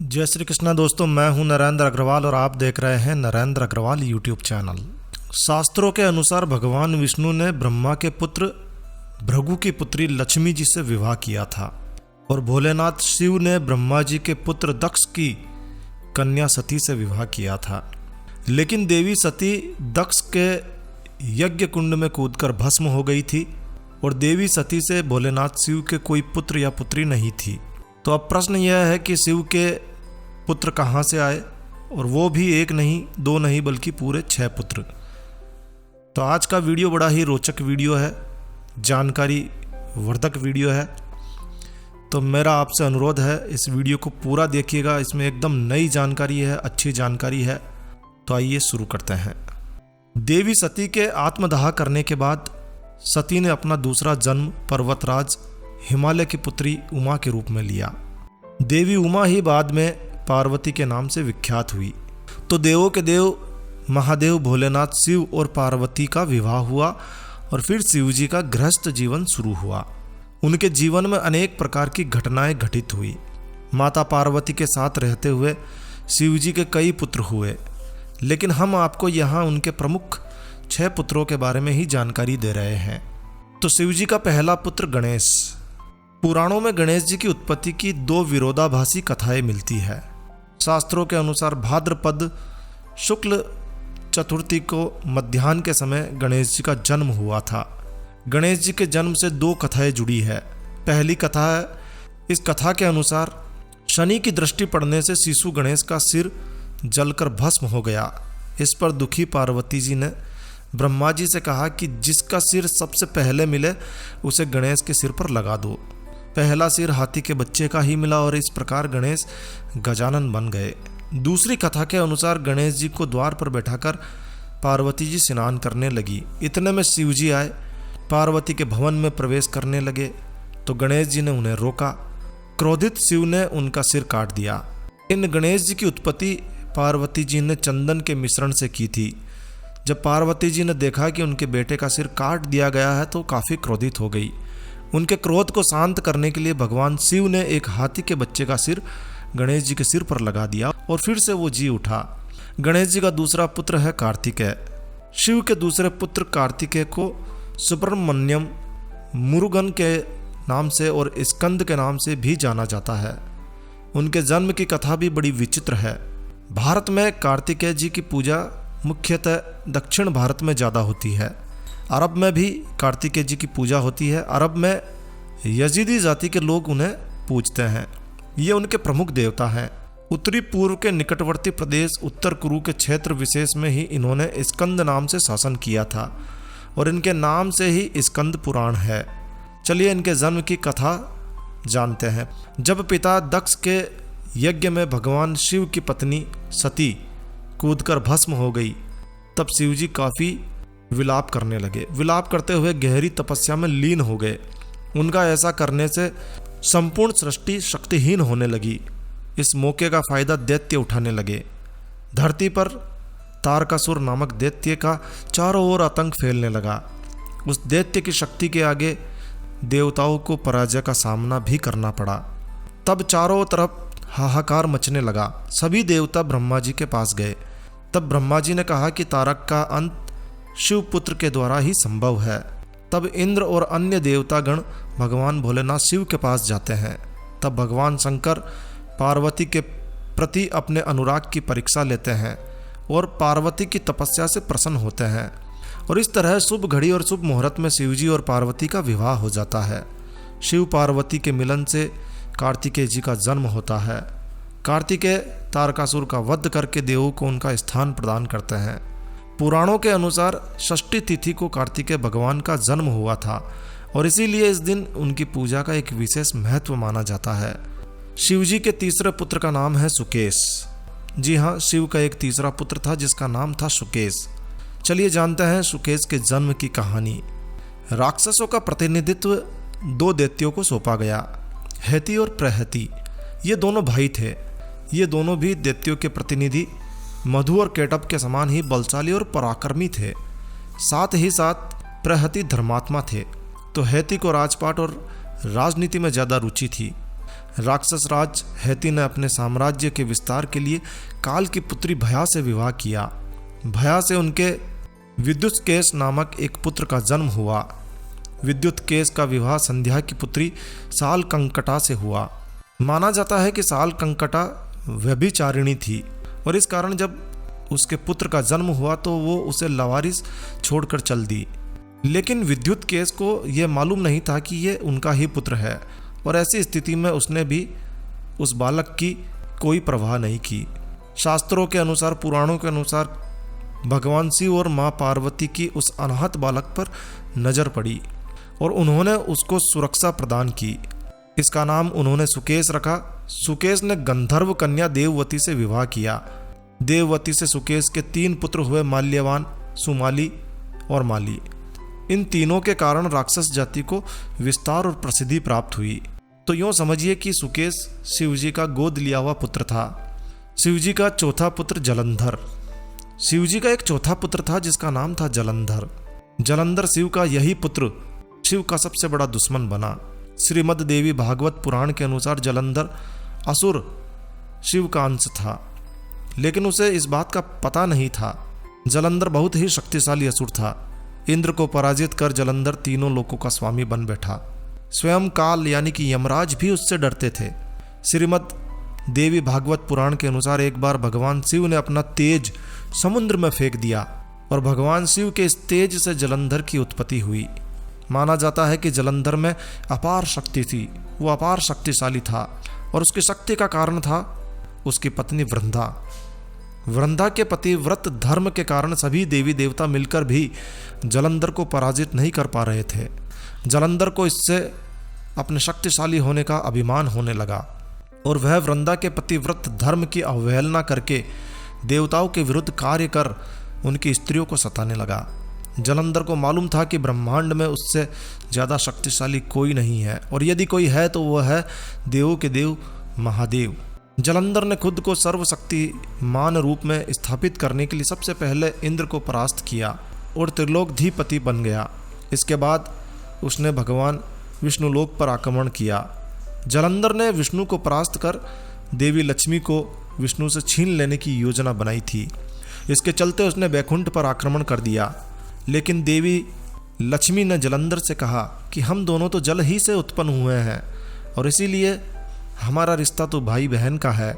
जय श्री कृष्णा दोस्तों, मैं हूं नरेंद्र अग्रवाल और आप देख रहे हैं नरेंद्र अग्रवाल यूट्यूब चैनल। शास्त्रों के अनुसार भगवान विष्णु ने ब्रह्मा के पुत्र भृगु की पुत्री लक्ष्मी जी से विवाह किया था और भोलेनाथ शिव ने ब्रह्मा जी के पुत्र दक्ष की कन्या सती से विवाह किया था। लेकिन देवी सती दक्ष के यज्ञ कुंड में कूदकर भस्म हो गई थी और देवी सती से भोलेनाथ शिव के कोई पुत्र या पुत्री नहीं थी। तो अब प्रश्न यह है कि शिव के पुत्र कहाँ से आए, और वो भी एक नहीं दो नहीं बल्कि पूरे 6 पुत्र। तो आज का वीडियो बड़ा ही रोचक वीडियो है, जानकारी वर्धक वीडियो है। तो मेरा आपसे अनुरोध है इस वीडियो को पूरा देखिएगा, इसमें एकदम नई जानकारी है, अच्छी जानकारी है। तो आइए शुरू करते हैं। देवी सती के आत्मदाह करने के बाद सती ने अपना दूसरा जन्म पर्वतराज हिमालय की पुत्री उमा के रूप में लिया। देवी उमा ही बाद में पार्वती के नाम से विख्यात हुई। तो देवों के देव महादेव भोलेनाथ शिव और पार्वती का विवाह हुआ और फिर शिव जी का गृहस्थ जीवन शुरू हुआ। उनके जीवन में अनेक प्रकार की घटनाएं घटित हुई। माता पार्वती के साथ रहते हुए शिव जी के कई पुत्र हुए, लेकिन हम आपको यहाँ उनके प्रमुख 6 पुत्रों के बारे में ही जानकारी दे रहे हैं। तो शिव जी का पहला पुत्र गणेश। पुराणों में गणेश जी की उत्पत्ति की 2 विरोधाभासी कथाएं मिलती है। शास्त्रों के अनुसार भाद्रपद शुक्ल चतुर्थी को मध्याह्न के समय गणेश जी का जन्म हुआ था। गणेश जी के जन्म से 2 कथाएं जुड़ी है। पहली कथा है, इस कथा के अनुसार शनि की दृष्टि पड़ने से शिशु गणेश का सिर जलकर भस्म हो गया। इस पर दुखी पार्वती जी ने ब्रह्मा जी से कहा कि जिसका सिर सबसे पहले मिले उसे गणेश के सिर पर लगा दो। पहला सिर हाथी के बच्चे का ही मिला और इस प्रकार गणेश गजानन बन गए। दूसरी कथा के अनुसार गणेश जी को द्वार पर बैठाकर पार्वती जी स्नान करने लगी। इतने में शिव जी आए, पार्वती के भवन में प्रवेश करने लगे तो गणेश जी ने उन्हें रोका। क्रोधित शिव ने उनका सिर काट दिया। इन गणेश जी की उत्पत्ति पार्वती जी ने चंदन के मिश्रण से की थी। जब पार्वती जी ने देखा कि उनके बेटे का सिर काट दिया गया है तो काफ़ी क्रोधित हो गई। उनके क्रोध को शांत करने के लिए भगवान शिव ने एक हाथी के बच्चे का सिर गणेश जी के सिर पर लगा दिया और फिर से वो जी उठा। गणेश जी का दूसरा पुत्र है कार्तिकेय। शिव के दूसरे पुत्र कार्तिकेय को सुब्रमण्यम, मुरुगन के नाम से और स्कंद के नाम से भी जाना जाता है। उनके जन्म की कथा भी बड़ी विचित्र है। भारत में कार्तिकेय जी की पूजा मुख्यतः दक्षिण भारत में ज़्यादा होती है। अरब में भी कार्तिकेय जी की पूजा होती है। अरब में यजीदी जाति के लोग उन्हें पूजते हैं। ये उनके प्रमुख देवता हैं। उत्तरी पूर्व के निकटवर्ती प्रदेश उत्तर कुरु के क्षेत्र विशेष में ही इन्होंने स्कंद नाम से शासन किया था और इनके नाम से ही स्कंद पुराण है। चलिए इनके जन्म की कथा जानते हैं। जब पिता दक्ष के यज्ञ में भगवान शिव की पत्नी सती कूदकर भस्म हो गई, तब शिव जी काफ़ी विलाप करने लगे। विलाप करते हुए गहरी तपस्या में लीन हो गए। उनका ऐसा करने से संपूर्ण सृष्टि शक्तिहीन होने लगी। इस मौके का फायदा दैत्य उठाने लगे। धरती पर तारकासुर नामक दैत्य का चारों ओर आतंक फैलने लगा। उस दैत्य की शक्ति के आगे देवताओं को पराजय का सामना भी करना पड़ा। तब चारों तरफ हाहाकार मचने लगा। सभी देवता ब्रह्मा जी के पास गए। तब ब्रह्मा जी ने कहा कि तारक का अंत शिव पुत्र के द्वारा ही संभव है। तब इंद्र और अन्य देवतागण भगवान भोलेनाथ शिव के पास जाते हैं। तब भगवान शंकर पार्वती के प्रति अपने अनुराग की परीक्षा लेते हैं और पार्वती की तपस्या से प्रसन्न होते हैं और इस तरह शुभ घड़ी और शुभ मुहूर्त में शिव जी और पार्वती का विवाह हो जाता है। शिव पार्वती के मिलन से कार्तिकेय जी का जन्म होता है। कार्तिकेय तारकासुर का वध करके देवों को उनका स्थान प्रदान करते हैं। पुराणों के अनुसार षष्ठी तिथि को कार्तिकेय भगवान का जन्म हुआ था और इसीलिए इस दिन उनकी पूजा का एक विशेष महत्व माना जाता है। शिव जी के तीसरे पुत्र का नाम है सुकेश। जी हाँ, शिव का एक तीसरा पुत्र था जिसका नाम था सुकेश। चलिए जानते हैं सुकेश के जन्म की कहानी। राक्षसों का प्रतिनिधित्व 2 दैत्यों को सौंपा गया, हैती और प्रहती। ये दोनों भाई थे। ये दोनों भी दैत्यों के प्रतिनिधि मधु और केटब के समान ही बलशाली और पराक्रमी थे। साथ ही साथ प्रहती धर्मात्मा थे। तो हैती को राजपाट और राजनीति में ज़्यादा रुचि थी। राक्षस राज हैती ने अपने साम्राज्य के विस्तार के लिए काल की पुत्री भया से विवाह किया। भया से उनके विद्युत्केश नामक एक पुत्र का जन्म हुआ। विद्युत्केश का विवाह संध्या की पुत्री साल कंकटा से हुआ। माना जाता है कि साल कंकटा व्यभिचारिणी थी और इस कारण जब उसके पुत्र का जन्म हुआ तो वो उसे लवारिस छोड़कर चल दी। लेकिन विद्युत्केश को यह मालूम नहीं था कि ये उनका ही पुत्र है और ऐसी स्थिति में उसने भी उस बालक की कोई परवाह नहीं की। शास्त्रों के अनुसार, पुराणों के अनुसार भगवान शिव और माँ पार्वती की उस अनाहत बालक पर नजर पड़ी और उन्होंने उसको सुरक्षा प्रदान की। इसका नाम उन्होंने सुकेश रखा। सुकेश ने गंधर्व कन्या देववती से विवाह किया। देववती से सुकेश के 3 पुत्र हुए, माल्यवान, सुमाली और माली। इन तीनों के कारण राक्षस जाति को विस्तार और प्रसिद्धि प्राप्त हुई। तो यूँ समझिए कि सुकेश शिवजी का गोद लिया हुआ पुत्र था। शिवजी का चौथा पुत्र जलंधर। शिवजी का एक चौथा पुत्र था जिसका नाम था जलंधर। जलंधर शिव का यही पुत्र शिव का सबसे बड़ा दुश्मन बना। श्रीमद् देवी भागवत पुराण के अनुसार जलंधर असुर शिव का अंश था, लेकिन उसे इस बात का पता नहीं था। जलंधर बहुत ही शक्तिशाली असुर था। इंद्र को पराजित कर जलंधर तीनों लोकों का स्वामी बन बैठा। स्वयं काल यानी कि यमराज भी उससे डरते थे। श्रीमद् देवी भागवत पुराण के अनुसार एक बार भगवान शिव ने अपना तेज समुद्र में फेंक दिया और भगवान शिव के इस तेज से जलंधर की उत्पत्ति हुई। माना जाता है कि जलंधर में अपार शक्ति थी। वो अपार शक्तिशाली था और उसकी शक्ति का कारण था उसकी पत्नी वृंदा। वृंदा के पतिव्रत धर्म के कारण सभी देवी देवता मिलकर भी जलंधर को पराजित नहीं कर पा रहे थे। जलंधर को इससे अपने शक्तिशाली होने का अभिमान होने लगा और वह वृंदा के पतिव्रत धर्म की अवहेलना करके देवताओं के विरुद्ध कार्य कर उनकी स्त्रियों को सताने लगा। जलंधर को मालूम था कि ब्रह्मांड में उससे ज़्यादा शक्तिशाली कोई नहीं है और यदि कोई है तो वह है देवों के देव महादेव। जलंधर ने खुद को सर्वशक्तिमान रूप में स्थापित करने के लिए सबसे पहले इंद्र को परास्त किया और त्रिलोकधिपति बन गया। इसके बाद उसने भगवान विष्णुलोक पर आक्रमण किया। जलंधर ने विष्णु को परास्त कर देवी लक्ष्मी को विष्णु से छीन लेने की योजना बनाई थी। इसके चलते उसने वैकुंठ पर आक्रमण कर दिया। लेकिन देवी लक्ष्मी ने जलंधर से कहा कि हम दोनों तो जल ही से उत्पन्न हुए हैं और इसीलिए हमारा रिश्ता तो भाई बहन का है।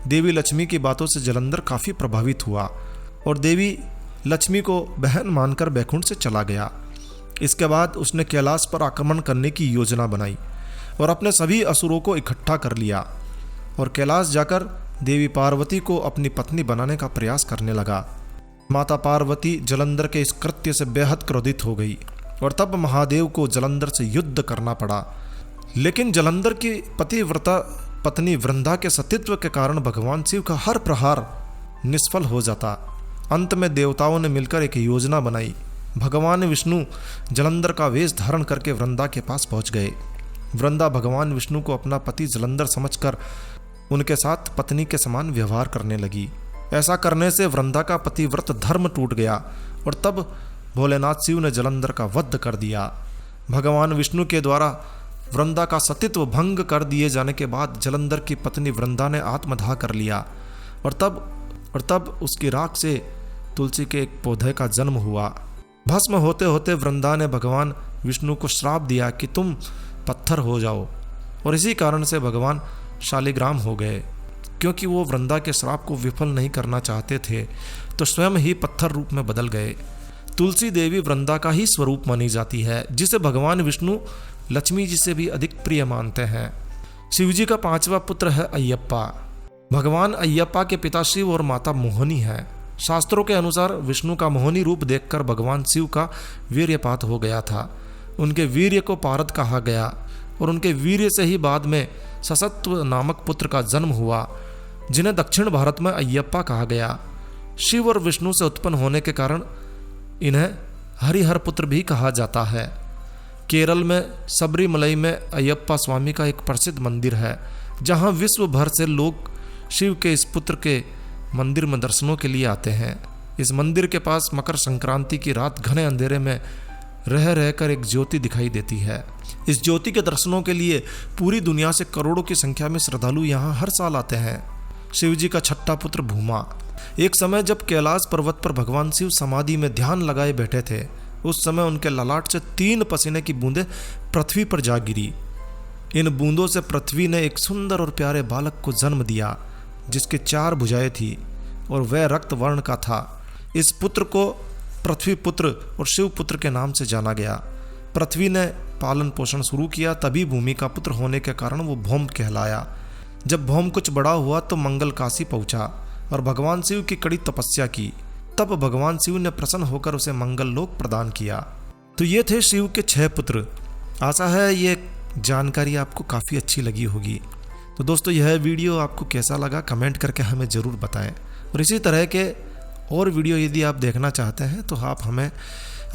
देवी लक्ष्मी की बातों से जलंधर काफ़ी प्रभावित हुआ और देवी लक्ष्मी को बहन मानकर वैकुंठ से चला गया। इसके बाद उसने कैलाश पर आक्रमण करने की योजना बनाई और अपने सभी असुरों को इकट्ठा कर लिया और कैलाश जाकर देवी पार्वती को अपनी पत्नी बनाने का प्रयास करने लगा। माता पार्वती जलंधर के इस कृत्य से बेहद क्रोधित हो गई और तब महादेव को जलंधर से युद्ध करना पड़ा। लेकिन जलंधर की पतिव्रता पत्नी वृंदा के सतीत्व के कारण भगवान शिव का हर प्रहार निष्फल हो जाता। अंत में देवताओं ने मिलकर एक योजना बनाई। भगवान विष्णु जलंधर का वेश धारण करके वृंदा के पास पहुंच गए। वृंदा भगवान विष्णु को अपना पति जलंधर समझकर उनके साथ पत्नी के समान व्यवहार करने लगी। ऐसा करने से वृंदा का पतिव्रत धर्म टूट गया और तब भोलेनाथ शिव ने जलंधर का वध कर दिया। भगवान विष्णु के द्वारा वृंदा का सतीत्व भंग कर दिए जाने के बाद जलंधर की पत्नी वृंदा ने आत्मदाह कर लिया और तब उसकी राख से तुलसी के एक पौधे का जन्म हुआ। भस्म होते होते वृंदा ने भगवान विष्णु को श्राप दिया कि तुम पत्थर हो जाओ और इसी कारण से भगवान शालिग्राम हो गए। क्योंकि वो वृंदा के श्राप को विफल नहीं करना चाहते थे तो स्वयं ही पत्थर रूप में बदल गए। तुलसी देवी वृंदा का ही स्वरूप मानी जाती है, जिसे भगवान विष्णु लक्ष्मी जी से भी अधिक प्रिय मानते हैं। शिवजी का 5वां पुत्र है अयप्पा। भगवान अयप्पा के पिता शिव और माता मोहिनी है। शास्त्रों के अनुसार विष्णु का मोहिनी रूप देखकर भगवान शिव का वीर्यपात हो गया था। उनके वीर्य को पारद कहा गया और उनके वीर्य से ही बाद में ससत्व नामक पुत्र का जन्म हुआ, जिन्हें दक्षिण भारत में अयप्पा कहा गया। शिव और विष्णु से उत्पन्न होने के कारण इन्हें हरिहर पुत्र भी कहा जाता है। केरल में सबरीमलई में अयप्पा स्वामी का एक प्रसिद्ध मंदिर है, जहां विश्व भर से लोग शिव के इस पुत्र के मंदिर में दर्शनों के लिए आते हैं। इस मंदिर के पास मकर संक्रांति की रात घने अंधेरे में रह रहकर एक ज्योति दिखाई देती है। इस ज्योति के दर्शनों के लिए पूरी दुनिया से करोड़ों की संख्या में श्रद्धालु यहाँ हर साल आते हैं। शिव जी का छठा पुत्र भूमा। एक समय जब कैलाश पर्वत पर भगवान शिव समाधि में ध्यान लगाए बैठे थे, उस समय उनके ललाट से 3 पसीने की बूंदें पृथ्वी पर जा गिरी। इन बूंदों से पृथ्वी ने एक सुंदर और प्यारे बालक को जन्म दिया, जिसके 4 भुजाएं थी और वह रक्त वर्ण का था। इस पुत्र को पृथ्वी पुत्र और शिव पुत्र के नाम से जाना गया। पृथ्वी ने पालन पोषण शुरू किया, तभी भूमि का पुत्र होने के कारण वो भौम कहलाया। जब भौम कुछ बड़ा हुआ तो मंगल काशी पहुंचा और भगवान शिव की कड़ी तपस्या की। तब भगवान शिव ने प्रसन्न होकर उसे मंगल लोक प्रदान किया। तो ये थे शिव के 6 पुत्र। आशा है ये जानकारी आपको काफ़ी अच्छी लगी होगी। तो दोस्तों, यह वीडियो आपको कैसा लगा कमेंट करके हमें ज़रूर बताएं। और इसी तरह के और वीडियो यदि आप देखना चाहते हैं तो आप हमें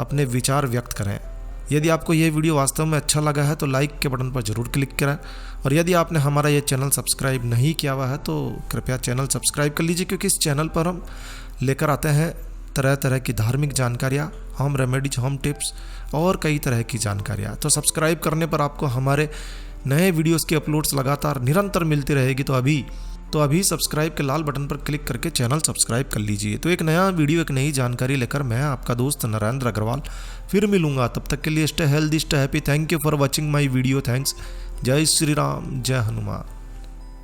अपने विचार व्यक्त करें। यदि आपको यह वीडियो वास्तव में अच्छा लगा है तो लाइक के बटन पर ज़रूर क्लिक करें। और यदि आपने हमारा ये चैनल सब्सक्राइब नहीं किया हुआ है तो कृपया चैनल सब्सक्राइब कर लीजिए, क्योंकि इस चैनल पर हम लेकर आते हैं तरह तरह की धार्मिक जानकारियाँ, होम रेमेडीज, होम टिप्स और कई तरह की जानकारियाँ। तो सब्सक्राइब करने पर आपको हमारे नए वीडियोस की अपलोड्स लगातार निरंतर मिलती रहेगी। तो अभी सब्सक्राइब के लाल बटन पर क्लिक करके चैनल सब्सक्राइब कर लीजिए। तो एक नया वीडियो, एक नई जानकारी लेकर मैं आपका दोस्त नरेंद्र अग्रवाल फिर मिलूंगा। तब तक के लिए stay healthy, stay happy. Thank you for watching my video. Thanks. जय श्री राम, जय हनुमान।